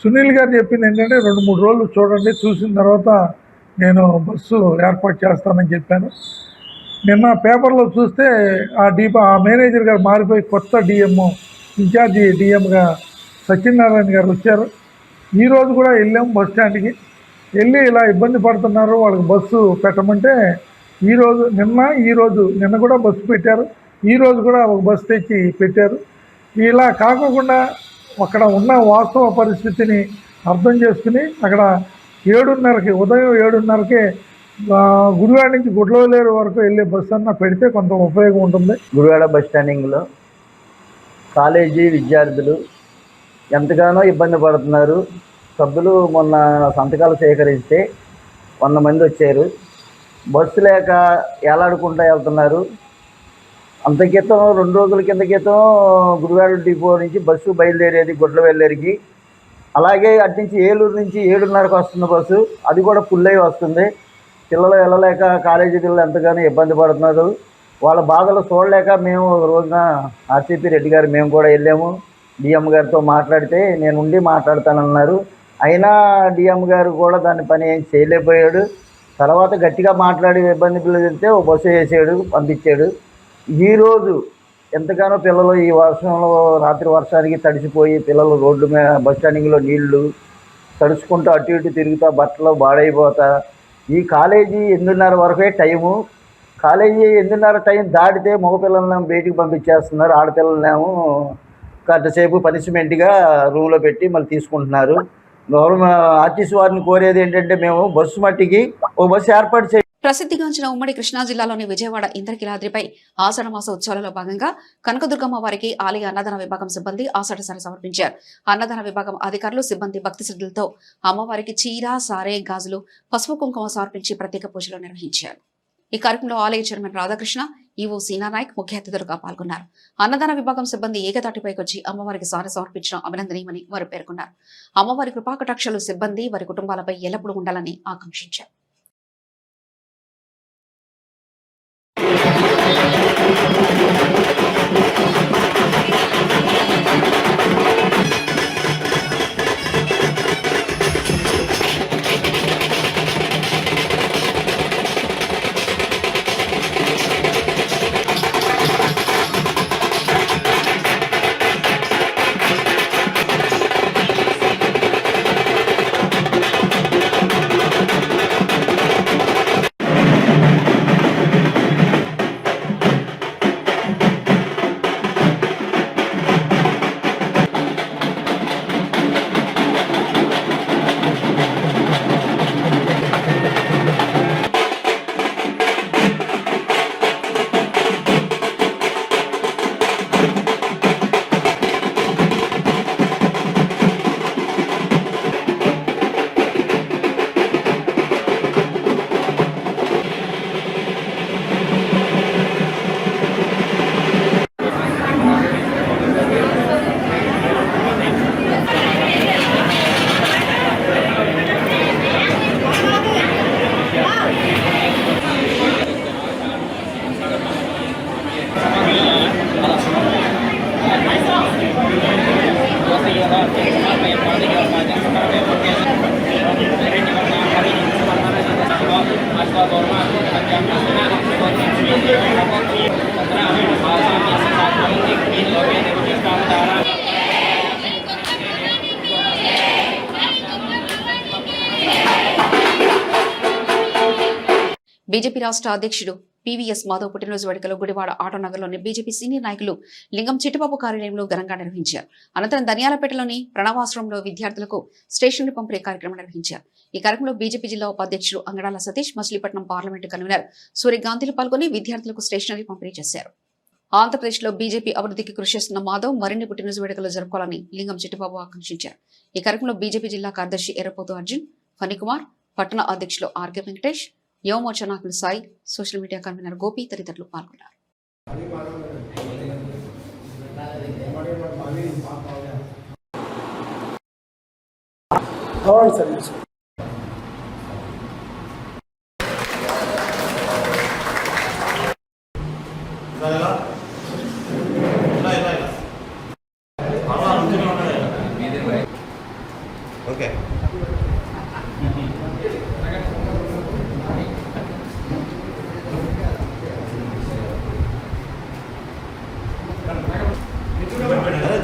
సునీల్ గారు చెప్పింది ఏంటంటే 2-3 రోజులు చూడండి, చూసిన తర్వాత నేను బస్సు ఏర్పాటు చేస్తానని చెప్పాను. నిన్న పేపర్లో చూస్తే ఆ మేనేజర్ గారు మారిపోయి కొత్త ఇన్ఛార్జి డిఎంగా సత్యనారాయణ గారు వచ్చారు. ఈరోజు కూడా వెళ్ళాము బస్ స్టాండ్కి. వెళ్ళి ఇలా ఇబ్బంది పడుతున్నారు, వాళ్ళకి బస్సు పెట్టమంటే నిన్న కూడా బస్సు పెట్టారు. ఈరోజు కూడా ఒక బస్సు తెచ్చి పెట్టారు. ఇలా కాకుండా అక్కడ ఉన్న వాస్తవ పరిస్థితిని అర్థం చేసుకుని అక్కడ 7:30కి ఉదయం 7:30కే గుడివాడ నుంచి గుడ్లవల్లేరు వరకు వెళ్ళే బస్సు అన్న పెడితే కొంత ఉపయోగం ఉంటుంది. గుడివాడ బస్ స్టాండింగ్లో కాలేజీ విద్యార్థులు ఎంతగానో ఇబ్బంది పడుతున్నారు. సభ్యులు మొన్న సంతకాలు సేకరిస్తే 100 మంది వచ్చారు. బస్సు లేక ఏలాడుకుంటూ వెళ్తున్నారు. అంత క్రితం 2 రోజుల క్రితం గుడివాడ డిపో నుంచి బస్సు బయలుదేరేది గుడ్లవల్లేరుకి. అలాగే అటు నుంచి ఏలూరు నుంచి 7:30కి వస్తున్న బస్సు, అది కూడా ఫుల్ అయి వస్తుంది. పిల్లలు వెళ్ళలేక కాలేజీ పిల్లలు ఎంతగానో ఇబ్బంది పడుతున్నారు. వాళ్ళ బాధలు చూడలేక మేము ఒక రోజున ఆర్సీపీ రెడ్డి గారు మేము కూడా వెళ్ళాము. డిఎం గారితో మాట్లాడితే నేను ఉండి మాట్లాడతానన్నారు. అయినా డిఎం గారు కూడా దాని పని ఏం చేయలేకపోయాడు. తర్వాత గట్టిగా మాట్లాడి ఇబ్బంది పిల్లలు వెళ్తే ఓ బస్సు వేసాడు, పంపించాడు. ఈరోజు ఎంతగానో పిల్లలు ఈ వర్షంలో రాత్రి వర్షానికి తడిసిపోయి పిల్లలు రోడ్డు మీద బస్ స్టాండింగ్లో నీళ్లు తడుచుకుంటూ అటు ఇటు తిరుగుతా బట్టలు బాడైపోతా. ఈ కాలేజీ 8:30 వరకే టైము. కాలేజీ 8:30 టైం దాటితే మగపిల్లలను బయటికి పంపించేస్తున్నారు, ఆడపిల్లలనేమో గంటసేపు పనిష్మెంట్గా రూమ్లో పెట్టి మళ్ళీ తీసుకుంటున్నారు. గవర్నమెంట్ ఆర్టీసీ వారిని కోరేది ఏంటంటే మేము బస్సు మట్టికి ఓ బస్సు ఏర్పాటు చేయాలి. ప్రసిద్ధిగాంచిన ఉమ్మడి కృష్ణా జిల్లాలోని విజయవాడ ఇంద్రకీలాద్రిపై ఆషాఢమాస ఉత్సవాలలో భాగంగా కనకదుర్గమ్మ వారికి ఆలయ అన్నదాన విభాగం సిబ్బంది ఆషాఢసారి సమర్పించారు. అన్నదాన విభాగం అధికారులు సిబ్బంది భక్తి శ్రద్ధలతో అమ్మవారికి చీర, సారే, గాజులు, పసుపు కుంకుమ సమర్పించి ప్రత్యేక పూజలు నిర్వహించారు. ఈ కార్యక్రమంలో ఆలయ చైర్మన్ రాధాకృష్ణ, ఈవో సీనానాయక్ ముఖ్య అతిథులుగా పాల్గొన్నారు. అన్నదాన విభాగం సిబ్బంది ఏకతాటిపైకి వచ్చి అమ్మవారికి సారె సమర్పించడం అభినందనీయమని వారు పేర్కొన్నారు. అమ్మవారి కృపాకటాక్షలు సిబ్బంది వారి కుటుంబాలపై ఎల్లప్పుడూ ఉండాలని ఆకాంక్షించారు. బీజేపీ రాష్ట్ర అధ్యక్షుడు పీవీఎస్ మాధవ్ పుట్టినరోజు వేడుకలు గుడివాడ ఆటోనగర్లోని బీజేపీ సీనియర్ నాయకులు లింగం చిట్టిబాబు కార్యాలయంలో ఘనంగా నిర్వహించారు. అనంతరం ధనియాలపేటలోని ప్రణవాశ్రమంలో విద్యార్థులకు స్టేషనరీ పంపిణీ కార్యక్రమం నిర్వహించారు. ఈ కార్యక్రమంలో బీజేపీ జిల్లా ఉపాధ్యక్షుడు అంగడాల సతీష్, మచిలీపట్నం పార్లమెంటు కన్వీనర్ సూర్యకాంతిలు పాల్గొని విద్యార్థులకు స్టేషనరీ పంపిణీ చేశారు. ఆంధ్రప్రదేశ్లో బీజేపీ అభివృద్ధికి కృషి చేస్తున్న మాధవ్ మరిన్ని పుట్టినరోజు వేడుకలు జరుపుకోవాలని లింగం చిట్టిబాబు ఆకాంక్షించారు. ఈ కార్యక్రమంలో బీజేపీ జిల్లా కార్యదర్శి ఎర్రపోతు అర్జున్, ఫణికుమార్, పట్టణ అధ్యక్షులు ఆర్కే వెంకటేష్, యువమోర్చా నాయకులు Sai, social media convener Gopi తదితరులు పాల్గొన్నారు. ఓకే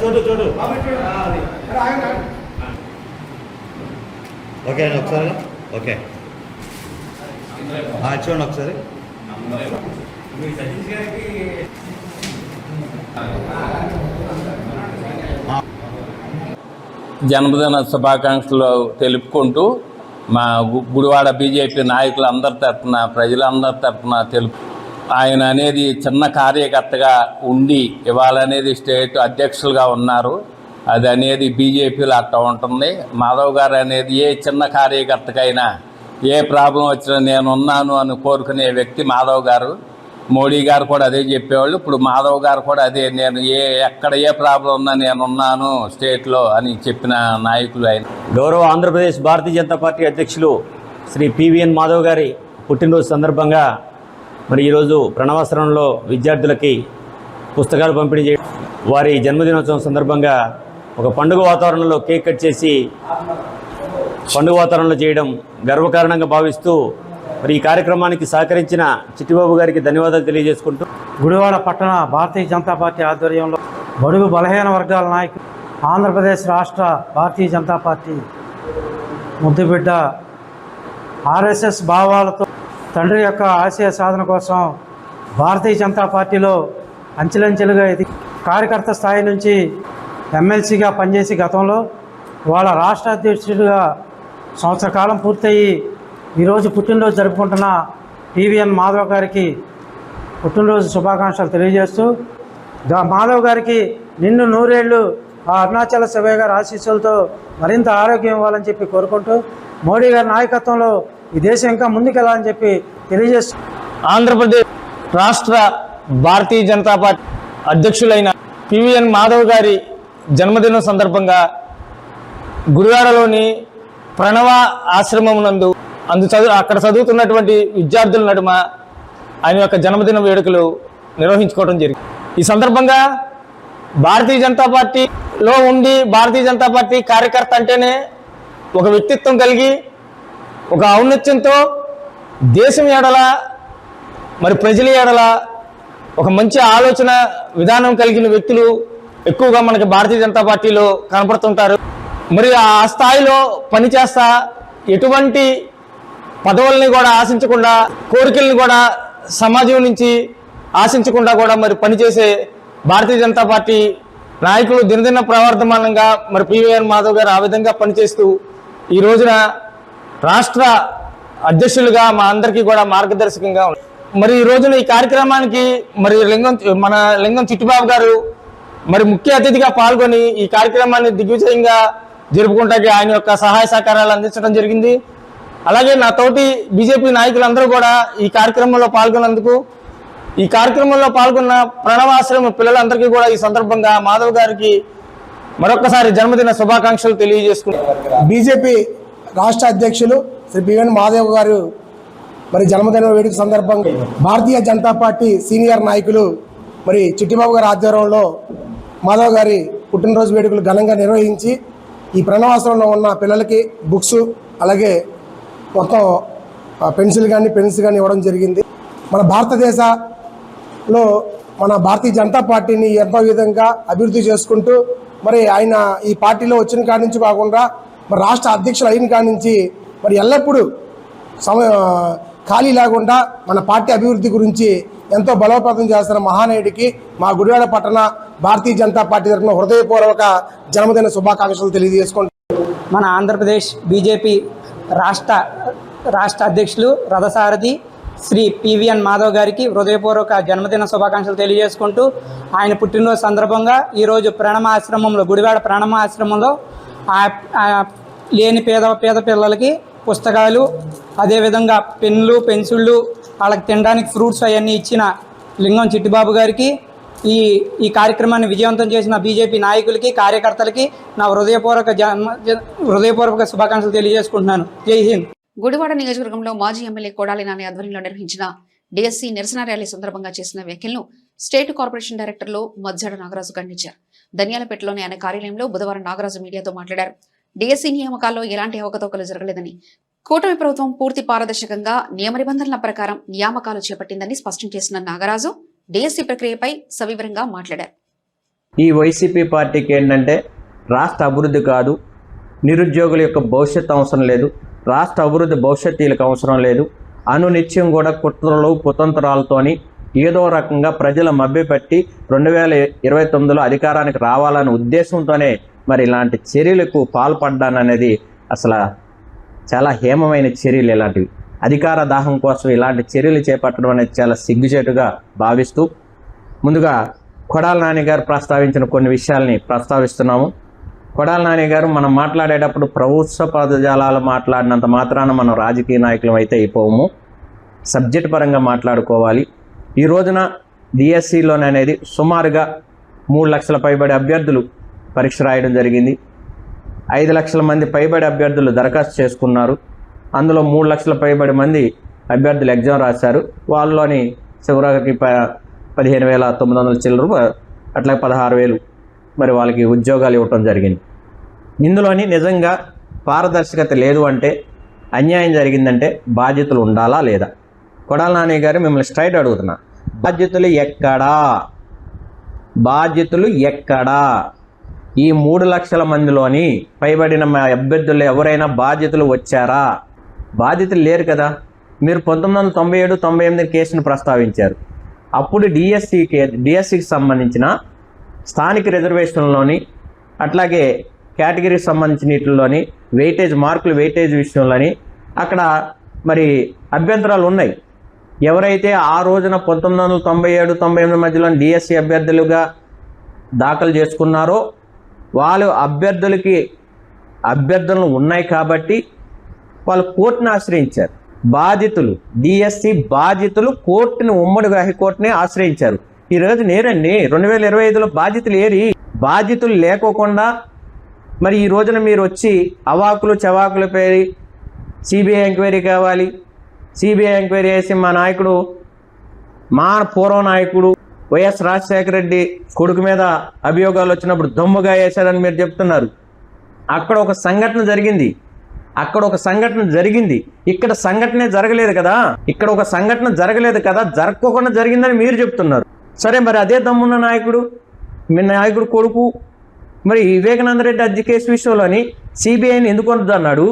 చూడు చూడు ఓకే అండి ఒకసారి ఓకే చూడండి ఒకసారి జన్మదిన శుభాకాంక్షలు తెలుపుకుంటూ మా గుడివాడ బీజేపీ నాయకులందరి తరఫున ప్రజలందరి తరఫున ఆయన అనేది చిన్న కార్యకర్తగా ఉండి ఇవాళనేది స్టేట్ అధ్యక్షులుగా ఉన్నారు. అది అనేది బీజేపీలో అట్లా ఉంటుంది. మాధవ్ గారు అనేది ఏ చిన్న కార్యకర్తకైనా ఏ ప్రాబ్లం వచ్చినా నేనున్నాను అని కోరుకునే వ్యక్తి మాధవ్ గారు. మోడీ గారు కూడా అదే చెప్పేవాళ్ళు. ఇప్పుడు మాధవ్ గారు కూడా అదే, నేను ఎక్కడ ఏ ప్రాబ్లం ఉన్నా నేనున్నాను స్టేట్లో అని చెప్పిన నాయకులు ఆయన. గౌరవ ఆంధ్రప్రదేశ్ భారతీయ జనతా పార్టీ అధ్యక్షులు శ్రీ పివిఎన్ మాధవ్ గారి పుట్టినరోజు సందర్భంగా మరి ఈరోజు ప్రణవాశ్రమంలో విద్యార్థులకి పుస్తకాలు పంపిణీ చేయడం, వారి జన్మదినోత్సవం సందర్భంగా ఒక పండుగ వాతావరణంలో కేక్ కట్ చేసి పండుగ వాతావరణంలో చేయడం గర్వకారణంగా భావిస్తూ మరి ఈ కార్యక్రమానికి సహకరించిన చిట్టిబాబు గారికి ధన్యవాదాలు తెలియజేసుకుంటూ, గుడివాడ పట్టణ భారతీయ జనతా పార్టీ ఆధ్వర్యంలో బడుగు బలహీన వర్గాల నాయకులు, ఆంధ్రప్రదేశ్ రాష్ట్ర భారతీయ జనతా పార్టీ ముద్దుబిడ్డ, ఆర్ఎస్ఎస్ భావాలతో తండ్రి యొక్క ఆశయ సాధన కోసం భారతీయ జనతా పార్టీలో అంచెలంచెలుగా ఎదిగి కార్యకర్త స్థాయి నుంచి ఎమ్మెల్సీగా పనిచేసి గతంలో వాళ్ళ రాష్ట్ర అధ్యక్షుడిగా సంవత్సర కాలం పూర్తయి ఈరోజు పుట్టినరోజు జరుపుకుంటున్న పివిఎన్ మాధవ్ గారికి పుట్టినరోజు శుభాకాంక్షలు తెలియజేస్తూ మాధవ్ గారికి నిన్ను నూరేళ్లు ఆ అరుణాచల శివయ్య గారి ఆశీస్సులతో మరింత ఆరోగ్యం ఇవ్వాలని చెప్పి కోరుకుంటూ మోడీ గారి నాయకత్వంలో ఈ దేశం ఇంకా ముందుకెళ్ళాలని చెప్పి తెలియజేస్తూ ఆంధ్రప్రదేశ్ రాష్ట్ర భారతీయ జనతా పార్టీ అధ్యక్షులైన పివిఎన్ మాధవ్ గారి జన్మదినం సందర్భంగా గుడివాడలోని ప్రణవ ఆశ్రమం నందు అక్కడ చదువుతున్నటువంటి విద్యార్థుల నడుమ ఆయన యొక్క జన్మదిన వేడుకలు నిర్వహించుకోవడం జరిగింది. ఈ సందర్భంగా భారతీయ జనతా పార్టీలో ఉండి భారతీయ జనతా పార్టీ కార్యకర్త అంటేనే ఒక వ్యక్తిత్వం కలిగి ఒక ఔన్నత్యంతో దేశం ఎడల మరి ప్రజల ఎడల ఒక మంచి ఆలోచన విధానం కలిగిన వ్యక్తులు ఎక్కువగా మనకి భారతీయ జనతా పార్టీలో కనపడుతుంటారు. మరి ఆ స్థాయిలో పనిచేస్తా ఎటువంటి పదవుల్ని కూడా ఆశించకుండా, కోరికల్ని కూడా సమాజం నుంచి ఆశించకుండా కూడా మరి పనిచేసే భారతీయ జనతా పార్టీ నాయకులు దినదిన ప్రవర్ధమానంగా మరి పివిఎన్ మాధవ్ గారు ఆ విధంగా పనిచేస్తూ ఈ రోజున రాష్ట్ర అధ్యక్షులుగా మా అందరికీ కూడా మార్గదర్శకంగా ఉన్నారు. మరి ఈ రోజున ఈ కార్యక్రమానికి మరి లింగం చిట్టిబాబు గారు మరి ముఖ్య అతిథిగా పాల్గొని ఈ కార్యక్రమాన్ని దిగ్విజయంగా జరుపుకుంటానికి ఆయన యొక్క సహాయ సహకారాలు అందించడం జరిగింది. అలాగే నా తోటి బీజేపీ నాయకులందరూ కూడా ఈ కార్యక్రమంలో పాల్గొన్నందుకు, ఈ కార్యక్రమంలో పాల్గొన్న ప్రణవాశ్రమ పిల్లలందరికీ కూడా ఈ సందర్భంగా మాధవ్ గారికి మరొకసారి జన్మదిన శుభాకాంక్షలు తెలియజేసుకున్నారు. బీజేపీ రాష్ట్ర అధ్యక్షులు శ్రీ పివిఎన్ మాధవ్ గారు మరి జన్మదిన వేడుక సందర్భంగా భారతీయ జనతా పార్టీ సీనియర్ నాయకులు మరి చిట్టిబాబు గారి ఆధ్వర్యంలో మాధవ్ గారి పుట్టినరోజు వేడుకలు ఘనంగా నిర్వహించి ఈ ప్రణవాశ్రమంలో ఉన్న పిల్లలకి బుక్స్ అలాగే మొత్తం పెన్సిల్ కానీ పెన్స్ కానీ ఇవ్వడం జరిగింది. మన భారతదేశంలో మన భారతీయ జనతా పార్టీని ఎంతో విధంగా అభివృద్ధి చేసుకుంటూ మరి ఆయన ఈ పార్టీలో వచ్చిన కాడి నుంచి కాకుండా మరి రాష్ట్ర అధ్యక్షులు అయిన కాడి నుంచి మరి ఎల్లప్పుడూ ఖాళీ లేకుండా మన పార్టీ అభివృద్ధి గురించి ఎంతో బలోపేతం చేస్తున్న మహానాయుడికి మా గుడివాడ పట్టణ భారతీయ జనతా పార్టీ తరఫున హృదయపూర్వక జన్మదిన శుభాకాంక్షలు తెలియజేసుకుంటాం. మన ఆంధ్రప్రదేశ్ బీజేపీ రాష్ట్ర అధ్యక్షులు రథసారథి శ్రీ పివిఎన్ మాధవ్ గారికి హృదయపూర్వక జన్మదిన శుభాకాంక్షలు తెలియజేసుకుంటూ ఆయన పుట్టినరోజు సందర్భంగా ఈరోజు ప్రాణమాశ్రమంలో గుడివాడ ప్రాణమాశ్రమంలో లేని పేద పిల్లలకి పుస్తకాలు, అదేవిధంగా పెన్నులు, పెన్సిళ్ళు, వాళ్ళకి తినడానికి ఫ్రూట్స్ అవన్నీ ఇచ్చిన లింగం చిట్టిబాబు గారికి, ఈ కార్యక్రమాన్ని విజయవంతం చేసిన బీజేపీ నాయకులకి, కార్యకర్తలకి నా హృదయపూర్వక శుభాకాంక్షలు తెలియజేసుకుంటున్నాను. జై హింద్. గుడివాడ నియోజకవర్గంలో మాజీ ఎమ్మెల్యే కొడాలి నాని ఆధ్వర్యంలో నిర్వహించిన డిఎస్సీ నిరసన ర్యాలీ సందర్భంగా చేసిన వ్యాఖ్యలను స్టేట్ కార్పొరేషన్ డైరెక్టర్లు మజ్జాడ నాగరాజు ఖండించారు. ధన్యాలపేటలోని ఆయన కార్యాలయంలో బుధవారం నాగరాజు మీడియాతో మాట్లాడారు. డిఎస్సీ నియామకాల్లో ఎలాంటి అవకతవకలు జరగలేదని, కూటమి ప్రభుత్వం పూర్తి పారదర్శకంగా నియమ నిబంధనల ప్రకారం నియామకాలు చేపట్టిందని స్పష్టం చేసిన నాగరాజు డిఎస్సీ ప్రక్రియపై సవివరంగా మాట్లాడారు. ఈ వైసీపీ పార్టీకి ఏంటంటే రాష్ట్ర అభివృద్ధి కాదు, నిరుద్యోగుల యొక్క భవిష్యత్తు అవసరం లేదు, రాష్ట్ర అభివృద్ధి భవిష్యత్తు వీళ్ళకి అవసరం లేదు, అనునిత్యం కూడా కుట్రలు కుతంత్రాలతోని ఏదో రకంగా ప్రజల మభ్యపెట్టి 2029లో అధికారానికి రావాలనే ఉద్దేశంతోనే మరి ఇలాంటి చర్యలకు పాల్పడ్డాననేది అసలు చాలా హేమమైన చర్యలు. ఇలాంటివి అధికార దాహం కోసం ఇలాంటి చర్యలు చేపట్టడం అనేది చాలా సిగ్గుచేటుగా భావిస్తూ ముందుగా కొడాలి నాని గారు ప్రస్తావించిన కొన్ని విషయాల్ని ప్రస్తావిస్తున్నాము. కొడాలి నాని గారు మనం మాట్లాడేటప్పుడు ప్రభుత్వ పదజాలాలు మాట్లాడినంత మాత్రాన మనం రాజకీయ నాయకులం అయితే అయిపోము, సబ్జెక్ట్ పరంగా మాట్లాడుకోవాలి. ఈ రోజున డిఎస్సిలోనే అనేది సుమారుగా 3 లక్షల పైబడి అభ్యర్థులు పరీక్ష రాయడం జరిగింది. 5 లక్షల మంది పైబడి అభ్యర్థులు దరఖాస్తు చేసుకున్నారు. అందులో 3 లక్షల పైబడి మంది అభ్యర్థులు ఎగ్జామ్ రాశారు. వాళ్ళలోని చివరికి 15,900 చిల్లరు, అట్లా 16,000 మరి వాళ్ళకి ఉద్యోగాలు ఇవ్వటం జరిగింది. ఇందులోని నిజంగా పారదర్శకత లేదు అంటే, అన్యాయం జరిగిందంటే బాధ్యతలు ఉండాలా లేదా? కొడాలి నాని గారు మిమ్మల్ని స్ట్రైట్ అడుగుతున్నా, బాధ్యతలు ఎక్కడా? ఈ 3 లక్షల మందిలోని పైబడిన అభ్యర్థులు ఎవరైనా బాధ్యతలు వచ్చారా? బాధ్యతలు లేరు కదా. మీరు 1997-98 కేసును ప్రస్తావించారు. అప్పుడు డిఎస్సికి సంబంధించిన స్థానిక రిజర్వేషన్లోని అట్లాగే కేటగిరీకి సంబంధించిన వీటిల్లోని మార్కులు వెయిటేజ్ విషయంలోని అక్కడ మరి అభ్యంతరాలు ఉన్నాయి. ఎవరైతే ఆ రోజున 1997-98 మధ్యలో డిఎస్సి అభ్యర్థులుగా దాఖలు చేసుకున్నారో వాళ్ళు అభ్యర్థనలు ఉన్నాయి కాబట్టి వాళ్ళు కోర్టును ఆశ్రయించారు. డిఎస్సి బాధితులు కోర్టుని, ఉమ్మడి హైకోర్టుని ఆశ్రయించారు. ఈరోజు నేరండి 2025లో బాధితులు లేకోకుండా మరి ఈ రోజున మీరు వచ్చి అవాకులు చవాకులు పేరి సిబిఐ ఎంక్వైరీ కావాలి, సిబిఐ ఎంక్వైరీ చేసి మా పూర్వ నాయకుడు వైఎస్ రాజశేఖర రెడ్డి కొడుకు మీద అభియోగాలు వచ్చినప్పుడు దొమ్మగా వేశారని మీరు చెప్తున్నారు. అక్కడ ఒక సంఘటన జరిగింది. ఇక్కడ సంఘటనే జరగలేదు కదా, జరగకుండా జరిగిందని మీరు చెప్తున్నారు. సరే, మరి అదే దమ్మున్న నాయకుడు, మీ నాయకుడు కొడుకు మరి వివేకానంద రెడ్డి కేసు విషయంలోని సిబిఐని ఎందుకు అడ్డుకున్నాడు?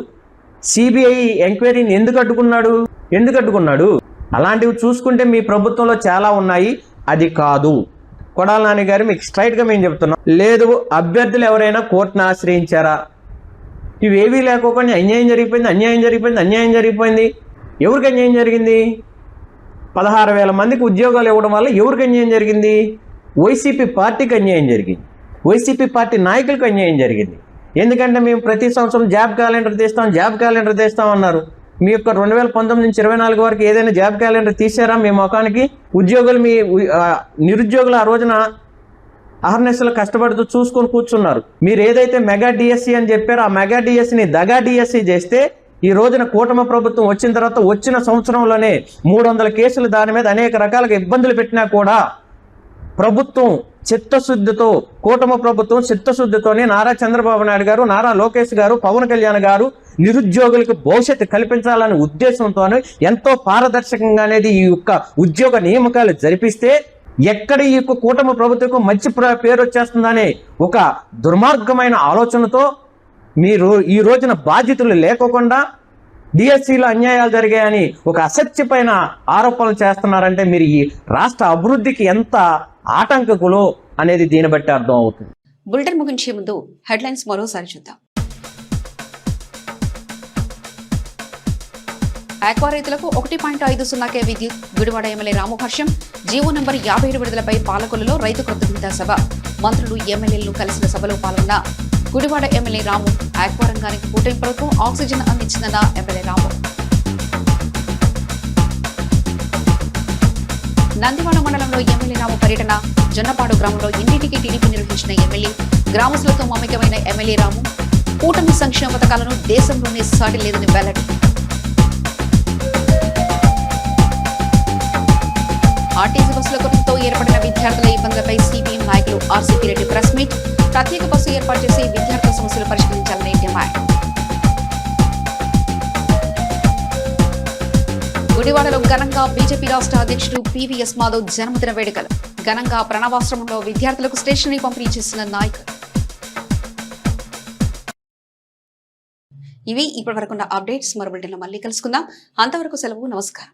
సిబిఐ ఎంక్వైరీని ఎందుకు అడ్డుకున్నాడు? అలాంటివి చూసుకుంటే మీ ప్రభుత్వంలో చాలా ఉన్నాయి. అది కాదు. కొడాలి నాని గారు మీకు స్ట్రైట్గా మేము చెప్తున్నాం, లేదు అభ్యర్థులు ఎవరైనా కోర్టును ఆశ్రయించారా? ఇవేవీ లేకోకుండా అన్యాయం జరిగిపోయింది. ఎవరికి అన్యాయం జరిగింది? 16,000 మందికి ఉద్యోగాలు ఇవ్వడం వల్ల ఎవరికి అన్యాయం జరిగింది? వైసీపీ పార్టీకి అన్యాయం జరిగింది, వైసీపీ పార్టీ నాయకులకు అన్యాయం జరిగింది. ఎందుకంటే మేము ప్రతి సంవత్సరం జాబ్ క్యాలెండర్ తీస్తాం అన్నారు. మీ యొక్క 2019 నుంచి 24 వరకు ఏదైనా జాబ్ క్యాలెండర్ తీసారా మీ ముఖానికి? నిరుద్యోగులు ఆ రోజున అహర్నిశలు కష్టపడుతూ చూసుకొని కూర్చున్నారు. మీరు ఏదైతే మెగా డిఎస్సి అని చెప్పారో ఆ మెగా డిఎస్సిని దగా డిఎస్సి చేస్తే ఈ రోజున కూటమి ప్రభుత్వం వచ్చిన తర్వాత వచ్చిన సంవత్సరంలోనే 300 కేసులు దాని మీద అనేక రకాలుగా ఇబ్బందులు పెట్టినా కూడా ప్రభుత్వం కూటమి ప్రభుత్వం చిత్తశుద్ధితోనే నారా చంద్రబాబు నాయుడు గారు, నారా లోకేష్ గారు, పవన్ కళ్యాణ్ గారు నిరుద్యోగులకు భవిష్యత్తు కల్పించాలనే ఉద్దేశంతోనే ఎంతో పారదర్శకంగా అనేది ఈ యొక్క ఉద్యోగ నియామకాలు జరిపిస్తే ఎక్కడ ఈ యొక్క కూటమి ప్రభుత్వం మంచి పేరు వచ్చేస్తుందనే ఒక దుర్మార్గమైన ఆలోచనతో మీరు ఈ రోజున బాధ్యతలు లేకోకుండా డిఎస్సిలో అన్యాయాలు జరిగాయని ఒక అసత్యమైన ఆరోపణలు చేస్తున్నారంటే మీరు ఈ రాష్ట్ర అభివృద్ధికి ఎంత ఆటంకకులో అనేది దీన్ని బట్టి అర్థం అవుతుంది. బులెటిన్ ముగించే ముందు హెడ్లైన్స్ మరోసారి చూద్దాం. ఆక్వా రైతులకు 1.50 విద్యుత్. గుడివాడ ఎమ్మెల్యే రామహర్షం. జీవో నంబర్ 57 విడుదలపై పాలకొల్లులో రైతు కృతజ్ఞతా సభ. మంత్రులు ఎమ్మెల్యేలు కలిసిన సభలో పాల్గొన్న గుడివాడ ఎమ్మెల్యే రాము. ఆక్వా రంగానికి కూటమి ప్రభుత్వం ఆక్సిజన్ అందించిందన్న ఎమ్మెల్యే రాము. నందివాడ మండలంలో ఎమ్మెల్యే రాము పర్యటన. జొన్నపాడు గ్రామంలో ఇంటింటికి టీడీపీ నిర్వహించిన ఎమ్మెల్యే. గ్రామస్తులతో మమేకమైన ఎమ్మెల్యే రాము. కూటమి సంక్షేమ పథకాలను దేశంలోనే సాటి లేదని వెల్లడి. ఆర్టీసీ బస్సుల కొరతతో ఏర్పడిన విద్యార్థుల ఇబ్బందులపై సిపిఎం నాయకులు ఆర్సీపీ రెడ్డి ప్రెస్ మీట్. ప్రత్యేక బస్సు ఏర్పాటు చేసి విద్యార్థుల సమస్యలు పరిష్కరించాలని డిమాండ్. గుడివాడలో ఘనంగా బీజేపీ రాష్ట్ర అధ్యక్షుడు పివిఎస్ మాధవ్ జన్మదిన వేడుకలు. ఘనంగా ప్రణవాశ్రమంలో విద్యార్థులకు స్టేషనరీ పంపిణీ చేసిన నాయకులు. ఇవి ఇప్పటివరకున్న అప్డేట్స్. మరో బులెటిన్లో మళ్ళీ కలుసుకుందాం. అంతవరకు సెలవు. నమస్కారం.